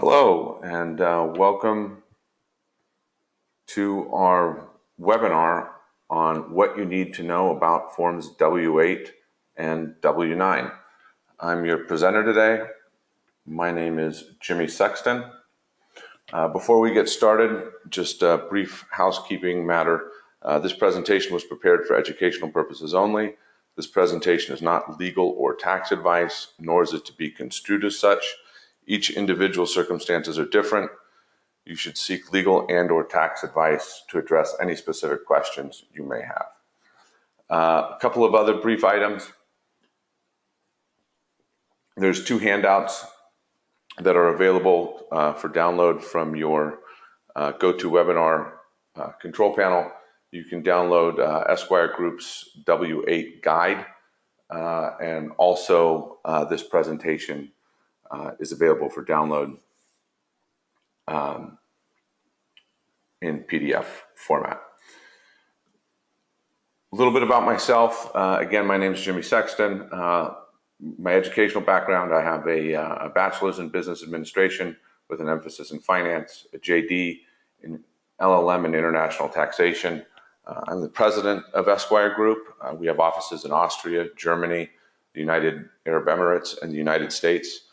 Hello, and welcome to our webinar on what you need to know about Forms W-8 and W-9. I'm your presenter today. My name is Jimmy Sexton. Before we get started, just a brief housekeeping matter. This presentation was prepared for educational purposes only. This presentation is not legal or tax advice, nor is it to be construed as such. Each individual circumstances are different. You should seek legal and/or tax advice to address any specific questions you may have. A couple of other brief items. There's two handouts that are available for download from your GoToWebinar control panel. You can download Esquire Group's W-8 guide, and also this presentation is available for download in PDF format. A little bit about myself. Again, my name is Jimmy Sexton. My educational background, I have a bachelor's in business administration with an emphasis in finance, a JD in LLM and international taxation. I'm the president of Esquire Group. We have offices in Austria, Germany, the United Arab Emirates, and the United States.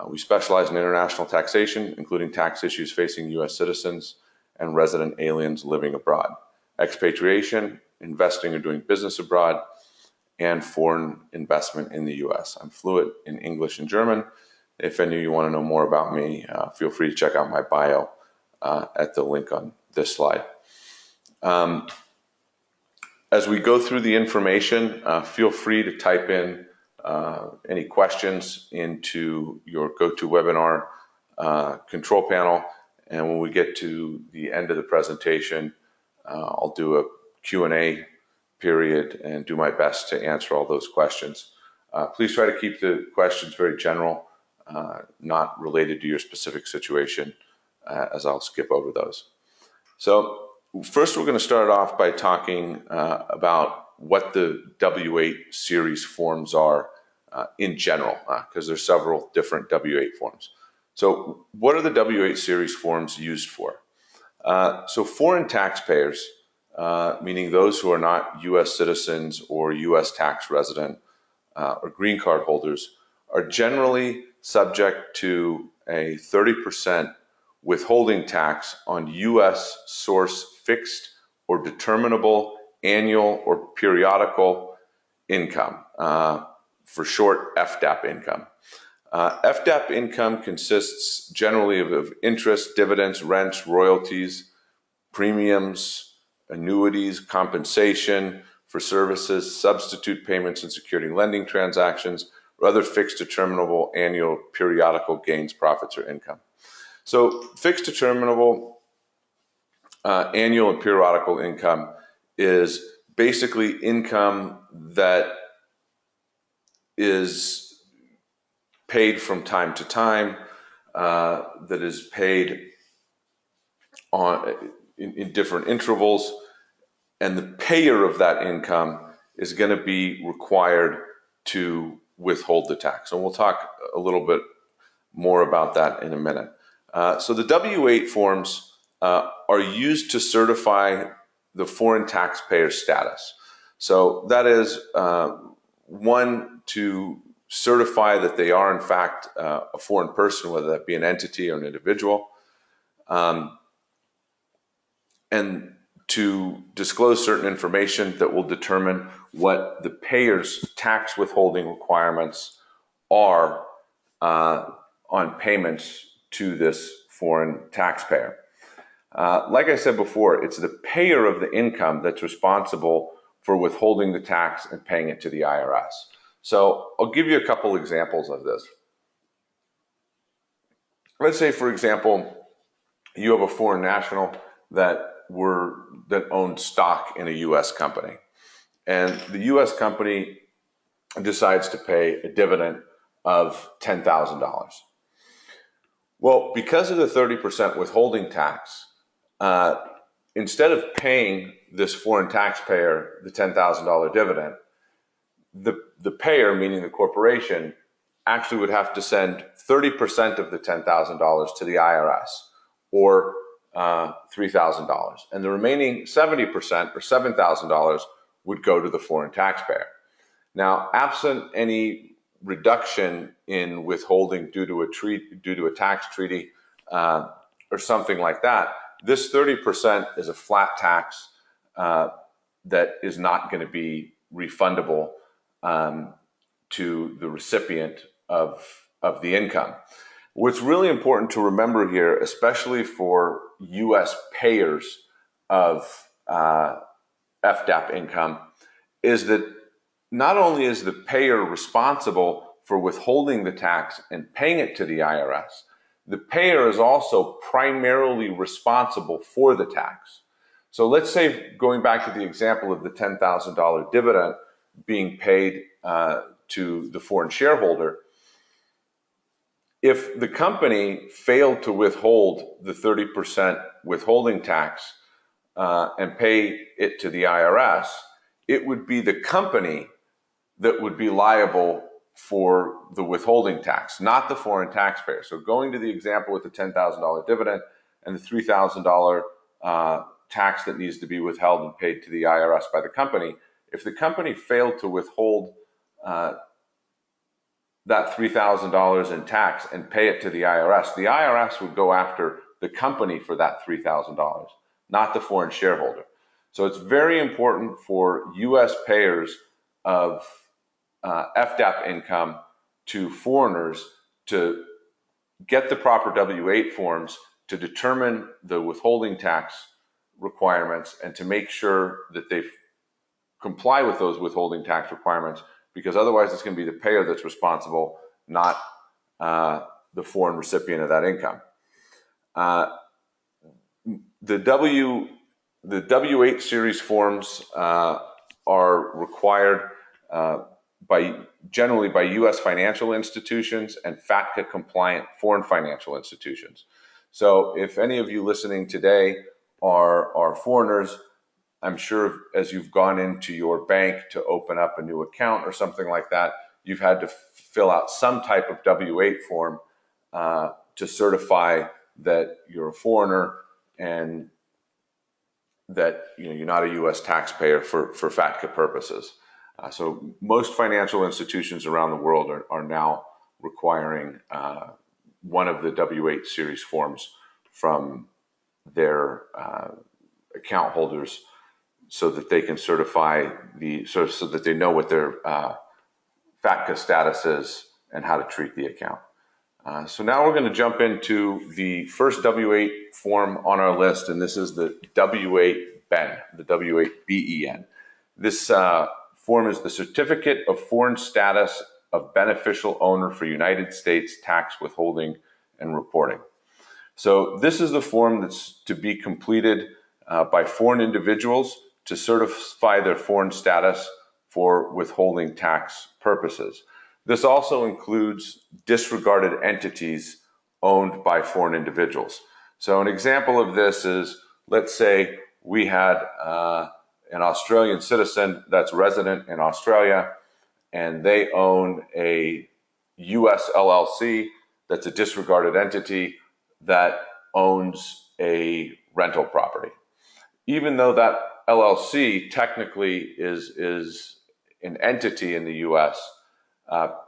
We specialize in international taxation, including tax issues facing U.S. citizens and resident aliens living abroad, expatriation, investing or doing business abroad, and foreign investment in the U.S. I'm fluent in English and German. If any of you want to know more about me, feel free to check out my bio at the link on this slide. As we go through the information, feel free to type in any questions into your GoToWebinar control panel. And when we get to the end of the presentation, I'll do a Q&A period and do my best to answer all those questions. Please try to keep the questions very general, not related to your specific situation, as I'll skip over those. So first, we're going to start off by talking about what the W-8 series forms are in general, because there's several different W-8 forms. So what are the W-8 series forms used for? So foreign taxpayers, meaning those who are not U.S. citizens or U.S. tax resident or green card holders, are generally subject to a 30% withholding tax on U.S. source fixed or determinable annual or periodical income, for short, FDAP income. FDAP income consists generally of interest, dividends, rents, royalties, premiums, annuities, compensation for services, substitute payments and security lending transactions, or other fixed determinable annual periodical gains, profits, or income. So fixed determinable annual and periodical income is basically income that is paid from time to time, that is paid in different intervals, and the payer of that income is going to be required to withhold the tax. And we'll talk a little bit more about that in a minute. So the W-8 forms are used to certify the foreign taxpayer status. So that is one, to certify that they are in fact a foreign person, whether that be an entity or an individual, and to disclose certain information that will determine what the payer's tax withholding requirements are on payments to this foreign taxpayer. Like I said before, it's the payer of the income that's responsible for withholding the tax and paying it to the IRS. So I'll give you a couple examples of this. Let's say, for example, you have a foreign national that owned stock in a U.S. company, and the U.S. company decides to pay a dividend of $10,000. Well, because of the 30% withholding tax, instead of paying this foreign taxpayer the $10,000 dividend, the payer, meaning the corporation, actually would have to send 30% of the $10,000 to the IRS, or $3,000. And the remaining 70%, or $7,000, would go to the foreign taxpayer. Now, absent any reduction in withholding due to a tax treaty or something like that, this 30% is a flat tax that is not going to be refundable to the recipient of the income. What's really important to remember here, especially for U.S. payers of FDAP income, is that not only is the payer responsible for withholding the tax and paying it to the IRS, the payer is also primarily responsible for the tax. So let's say, going back to the example of the $10,000 dividend being paid to the foreign shareholder, if the company failed to withhold the 30% withholding tax and pay it to the IRS, it would be the company that would be liable for the withholding tax, not the foreign taxpayer. So going to the example with the $10,000 dividend and the $3,000 tax that needs to be withheld and paid to the IRS by the company, if the company failed to withhold that $3,000 in tax and pay it to the IRS would go after the company for that $3,000, not the foreign shareholder. So it's very important for U.S. payers of FDAP income to foreigners to get the proper W-8 forms to determine the withholding tax requirements and to make sure that they comply with those withholding tax requirements, because otherwise it's going to be the payer that's responsible, not the foreign recipient of that income. The W-8 series forms are required generally by U.S. financial institutions and FATCA compliant foreign financial institutions. So if any of you listening today are foreigners, I'm sure as you've gone into your bank to open up a new account or something like that, you've had to fill out some type of W-8 form to certify that you're a foreigner and that you're not a U.S. taxpayer for FATCA purposes. So most financial institutions around the world are now requiring one of the W-8 series forms from their account holders, so that they can certify so that they know what their FATCA status is and how to treat the account. So now we're going to jump into the first W-8 form on our list, and this is the W-8-BEN, the W-8-BEN. This form is the Certificate of Foreign Status of Beneficial Owner for United States Tax Withholding and Reporting. So this is the form that's to be completed by foreign individuals to certify their foreign status for withholding tax purposes. This also includes disregarded entities owned by foreign individuals. So an example of this is, let's say we had an Australian citizen that's resident in Australia, and they own a U.S. LLC that's a disregarded entity that owns a rental property. Even though that LLC technically is an entity in the U.S.,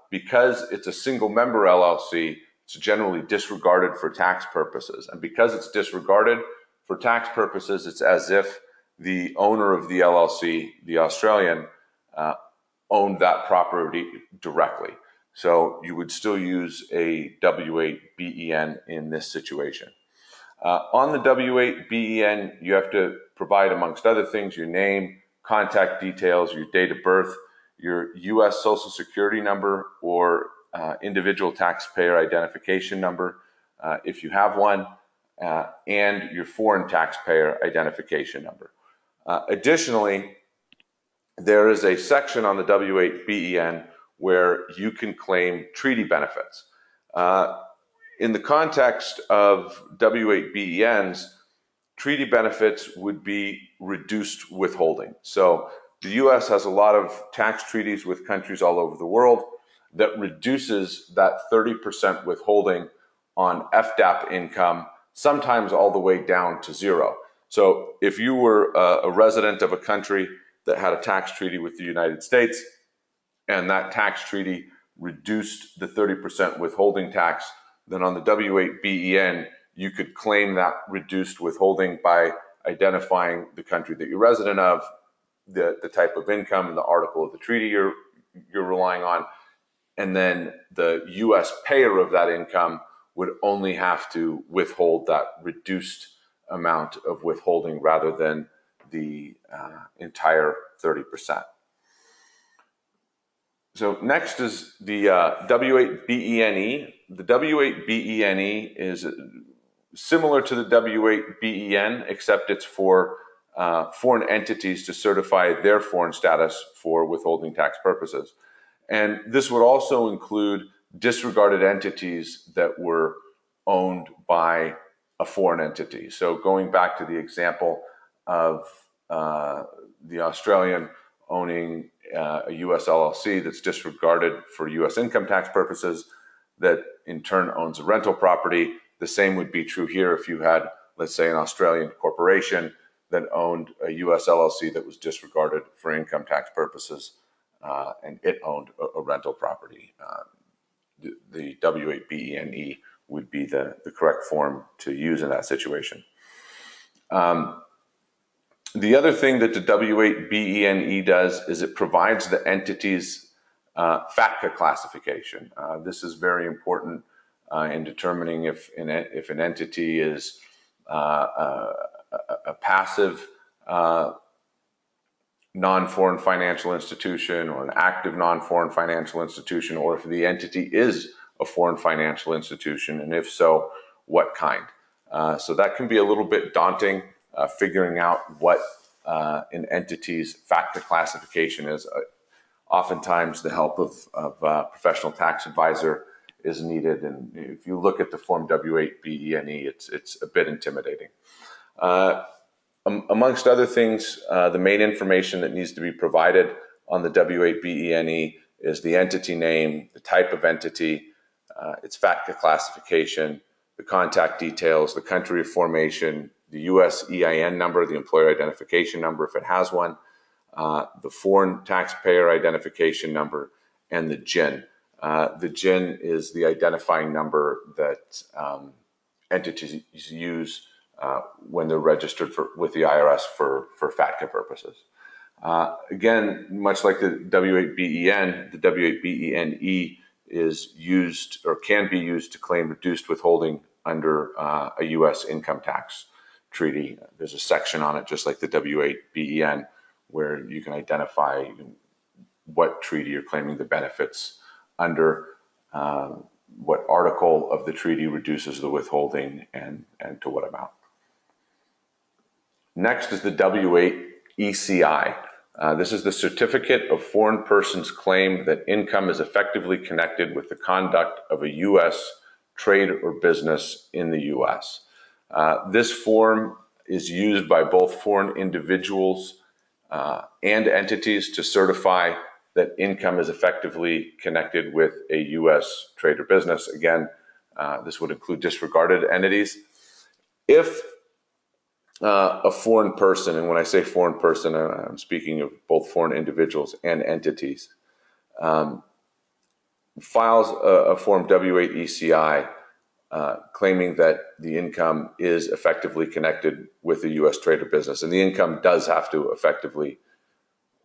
because it's a single member LLC, it's generally disregarded for tax purposes. And because it's disregarded for tax purposes, it's as if the owner of the LLC, the Australian, owned that property directly. So you would still use a W-8-BEN in this situation. On the W-8-BEN, you have to provide, amongst other things, your name, contact details, your date of birth, your U.S. Social Security number or individual taxpayer identification number, if you have one, and your foreign taxpayer identification number. Additionally, there is a section on the W-8-BEN where you can claim treaty benefits. In the context of W-8-BENs, treaty benefits would be reduced withholding. So the U.S. has a lot of tax treaties with countries all over the world. that reduces that 30% withholding on FDAP income, sometimes all the way down to zero. So if you were a resident of a country that had a tax treaty with the United States, and that tax treaty reduced the 30% withholding tax, then on the W-8BEN, you could claim that reduced withholding by identifying the country that you're resident of, the type of income, and the article of the treaty you're relying on. And then the U.S. payer of that income would only have to withhold that reduced amount of withholding rather than the entire 30%. So next is the W-8BENE. The W-8BENE is similar to the W-8BEN, except it's for foreign entities to certify their foreign status for withholding tax purposes. And this would also include disregarded entities that were owned by a foreign entity. So going back to the example of the Australian owning a U.S. LLC that's disregarded for U.S. income tax purposes, that in turn owns a rental property. The same would be true here if you had, let's say, an Australian corporation that owned a U.S. LLC that was disregarded for income tax purposes, and it owned a rental property. The W-8BENE would be the correct form to use in that situation. The other thing that the W-8BENE does is it provides the entity's FATCA classification. This is very important in determining if an entity is a passive non-foreign financial institution or an active non-foreign financial institution, or if the entity is a foreign financial institution, and if so, what kind. So that can be a little bit daunting, figuring out what an entity's FATCA classification is. Oftentimes the help of a professional tax advisor is needed, and if you look at the form W-8BENE, it's a bit intimidating. Amongst other things, the main information that needs to be provided on the W-8BENE is the entity name, the type of entity, its FATCA classification, the contact details, the country of formation, the U.S. EIN number, the employer identification number if it has one, the foreign taxpayer identification number, and the GIN. The GIN is the identifying number that entities use when they're registered with the IRS for FATCA purposes. Again, much like the W-8BEN, the W-8BENE is used or can be used to claim reduced withholding under a U.S. income tax treaty. There's a section on it, just like the W-8BEN, where you can identify what treaty you're claiming the benefits under, what article of the treaty reduces the withholding, and to what amount. Next is the W-8ECI. This is the Certificate of Foreign Persons Claim that income is effectively connected with the conduct of a U.S. trade or business in the U.S. This form is used by both foreign individuals and entities to certify that income is effectively connected with a U.S. trade or business. Again, this would include disregarded entities. If a foreign person, and when I say foreign person, I'm speaking of both foreign individuals and entities, files a form W-8ECI claiming that the income is effectively connected with the U.S. trade or business, and the income does have to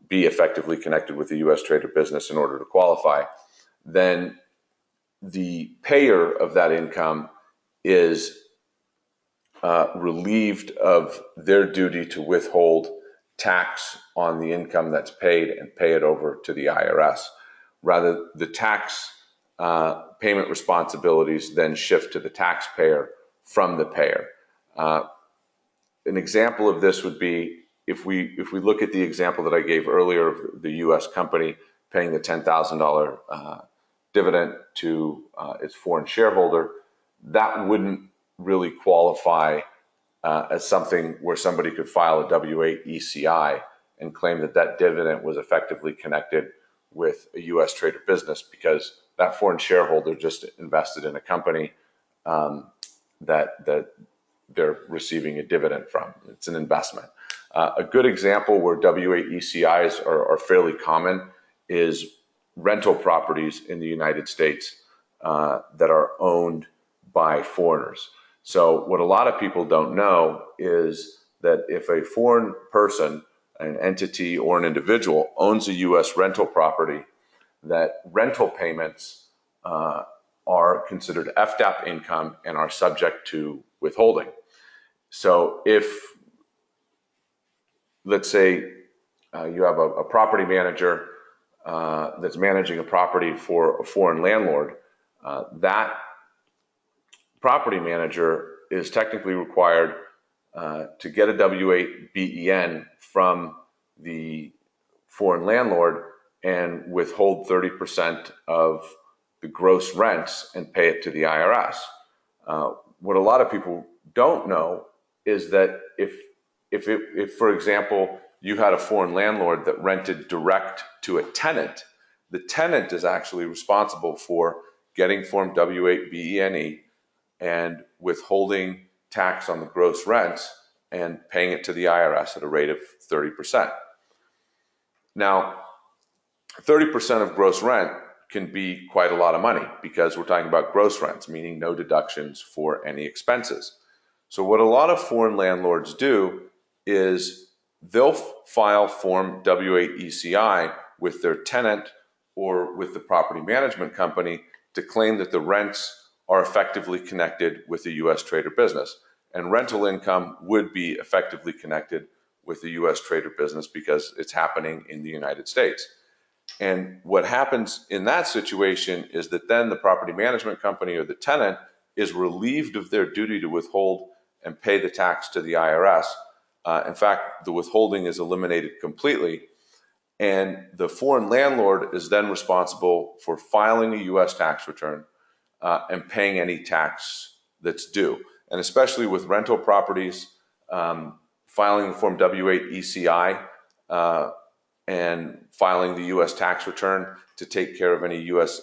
be effectively connected with the U.S. trade or business in order to qualify, then the payer of that income is relieved of their duty to withhold tax on the income that's paid and pay it over to the IRS. Rather, the tax payment responsibilities then shift to the taxpayer from the payer. An example of this would be if we look at the example that I gave earlier of the U.S. company paying the $10,000 dividend to its foreign shareholder, that wouldn't really qualify as something where somebody could file a W-8ECI and claim that that dividend was effectively connected with a U.S. traded business because that foreign shareholder just invested in a company that they're receiving a dividend from. It's an investment. A good example where W-8 ECIs are fairly common is rental properties in the United States that are owned by foreigners. So what a lot of people don't know is that if a foreign person, an entity or an individual owns a U.S. rental property, that rental payments are considered FDAP income and are subject to withholding. So if, let's say, you have a property manager that's managing a property for a foreign landlord, that property manager is technically required to get a W-8 BEN from the foreign landlord and withhold 30% of the gross rents and pay it to the IRS. What a lot of people don't know is that if, for example, you had a foreign landlord that rented direct to a tenant, the tenant is actually responsible for getting Form W-8 BENE and withholding tax on the gross rents and paying it to the IRS at a rate of 30%. Now, 30% of gross rent can be quite a lot of money because we're talking about gross rents, meaning no deductions for any expenses. So what a lot of foreign landlords do is they'll file Form W-8 ECI with their tenant or with the property management company to claim that the rents are effectively connected with a U.S. trade or business. And rental income would be effectively connected with the U.S. trade or business because it's happening in the United States. And what happens in that situation is that then the property management company or the tenant is relieved of their duty to withhold and pay the tax to the IRS. In fact, the withholding is eliminated completely. And the foreign landlord is then responsible for filing a U.S. tax return and paying any tax that's due. And especially with rental properties, filing the Form W-8 ECI and filing the U.S. tax return to take care of any U.S.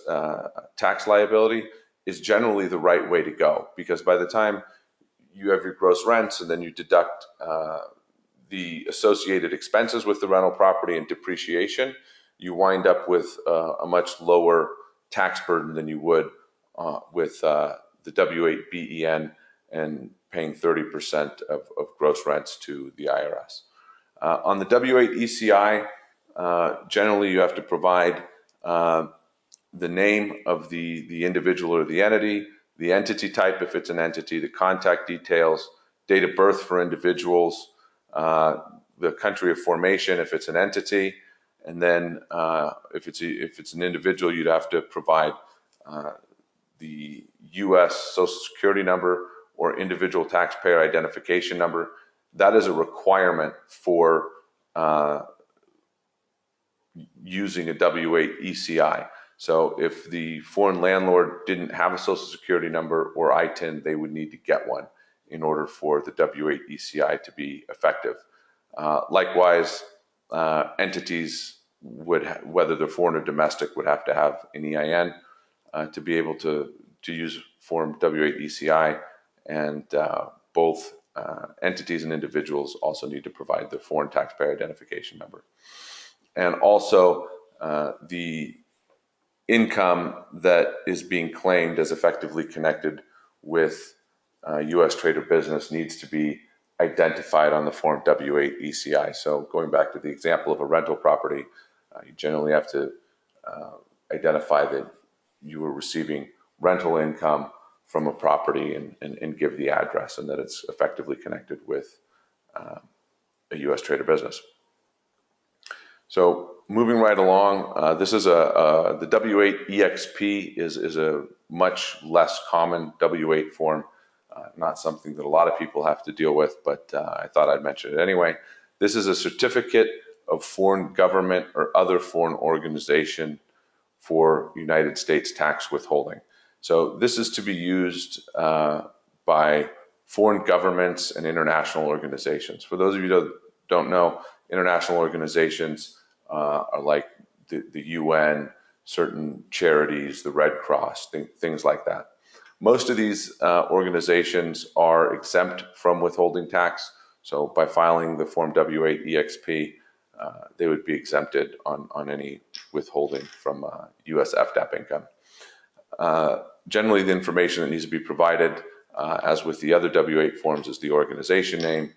Tax liability is generally the right way to go, because by the time you have your gross rents and then you deduct the associated expenses with the rental property and depreciation, you wind up with a much lower tax burden than you would with the W-8 BEN and paying 30% of gross rents to the IRS. On the W-8 ECI, generally you have to provide the name of the individual or the entity type if it's an entity, the contact details, date of birth for individuals, the country of formation if it's an entity, and then if it's an individual, you'd have to provide the U.S. Social Security number or individual taxpayer identification number. That is a requirement for using a W-8 ECI. So if the foreign landlord didn't have a Social Security number or ITIN, they would need to get one in order for the W-8 ECI to be effective. Likewise, entities would, whether they're foreign or domestic, would have to have an EIN to be able to use Form W-8 ECI, and both entities and individuals also need to provide their foreign taxpayer identification number. And also, the income that is being claimed as effectively connected with U.S. trade or business needs to be identified on the Form W-8 ECI. So going back to the example of a rental property, you generally have to identify that you were receiving rental income from a property and give the address, and that it's effectively connected with a U.S. trade or business. So moving right along, this is the W-8 EXP is a much less common W-8 form, not something that a lot of people have to deal with, but I thought I'd mention it anyway. This is a certificate of foreign government or other foreign organization for United States tax withholding. So this is to be used by foreign governments and international organizations. For those of you that don't know, international organizations are like the UN, certain charities, the Red Cross, things like that. Most of these organizations are exempt from withholding tax. So by filing the Form W-8 EXP, they would be exempted on any withholding from U.S. FDAP income. Generally, the information that needs to be provided, as with the other W-8 forms, is the organization name,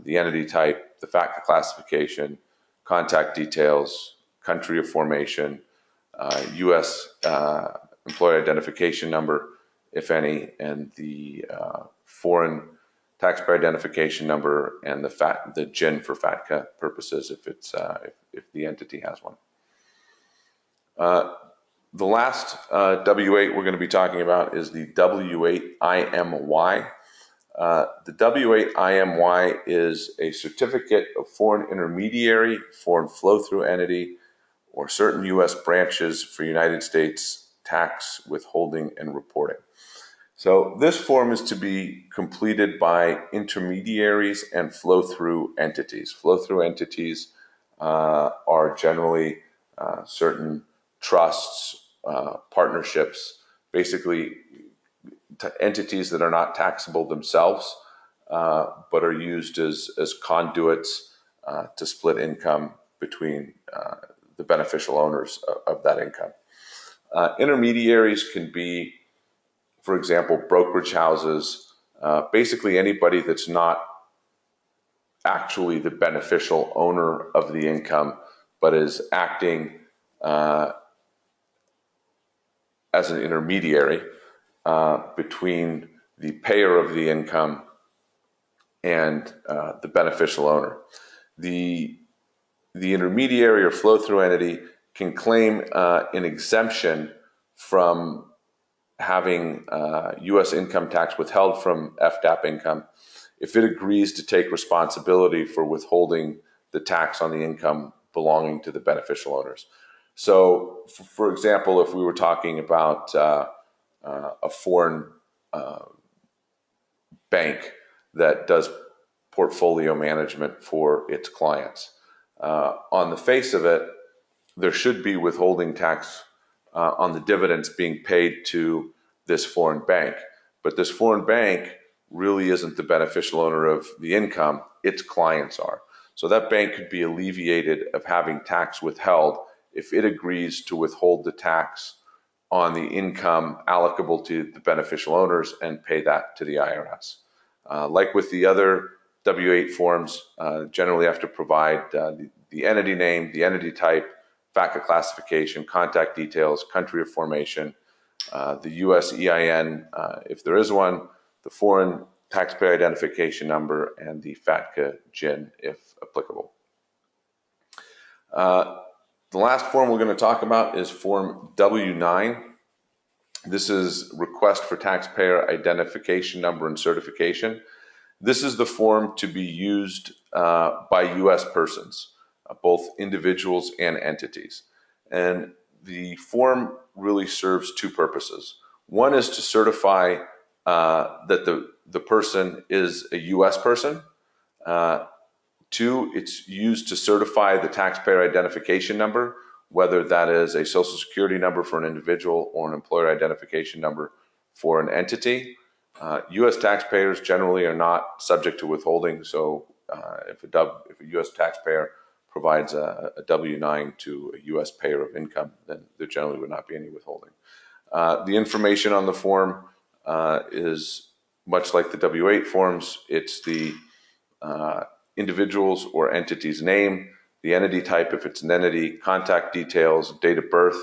the entity type, the FATCA classification, contact details, country of formation, U.S. employer identification number, if any, and the foreign taxpayer identification number, and the GIN for FATCA purposes if the entity has one. The last W-8 we're going to be talking about is the W-8 IMY. The W-8 IMY is a certificate of foreign intermediary, foreign flow-through entity, or certain U.S. branches for United States tax withholding and reporting. So this form is to be completed by intermediaries and flow-through entities. Flow-through entities are generally certain trusts, partnerships, basically entities that are not taxable themselves, but are used as conduits to split income between the beneficial owners of that income. Intermediaries can be, for example, brokerage houses, basically anybody that's not actually the beneficial owner of the income, but is acting as an intermediary between the payer of the income and the beneficial owner. The intermediary or flow-through entity can claim an exemption from having U.S. income tax withheld from FDAP income if it agrees to take responsibility for withholding the tax on the income belonging to the beneficial owners. So, for example, if we were talking about a foreign bank that does portfolio management for its clients, on the face of it, there should be withholding tax on the dividends being paid to this foreign bank. But this foreign bank really isn't the beneficial owner of the income, its clients are. So that bank could be alleviated of having tax withheld if it agrees to withhold the tax on the income allocable to the beneficial owners and pay that to the IRS. Like with the other W-8 forms, generally have to provide the entity name, the entity type, FATCA classification, contact details, country of formation, the U.S. EIN, if there is one, the foreign taxpayer identification number, and the FATCA GIN, if applicable. The last form we're going to talk about is Form W-9. This is Request for Taxpayer Identification Number and Certification. This is the form to be used by U.S. persons, both individuals and entities. And the form really serves two purposes. One is to certify that the person is a U.S. person. Two, it's used to certify the taxpayer identification number, whether that is a social security number for an individual or an employer identification number for an entity. U.S. taxpayers generally are not subject to withholding, so if a U.S. taxpayer provides a W-9 to a U.S. payer of income, then there generally would not be any withholding. The information on the form is much like the W-8 forms. It's the individual's or entity's name, the entity type if it's an entity, contact details, date of birth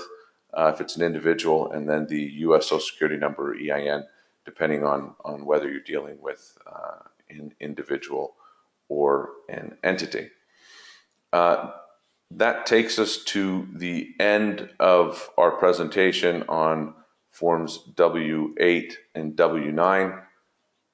if it's an individual, and then the U.S. Social Security number or EIN, depending on whether you're dealing with an individual or an entity. That takes us to the end of our presentation on Forms W-8 and W-9.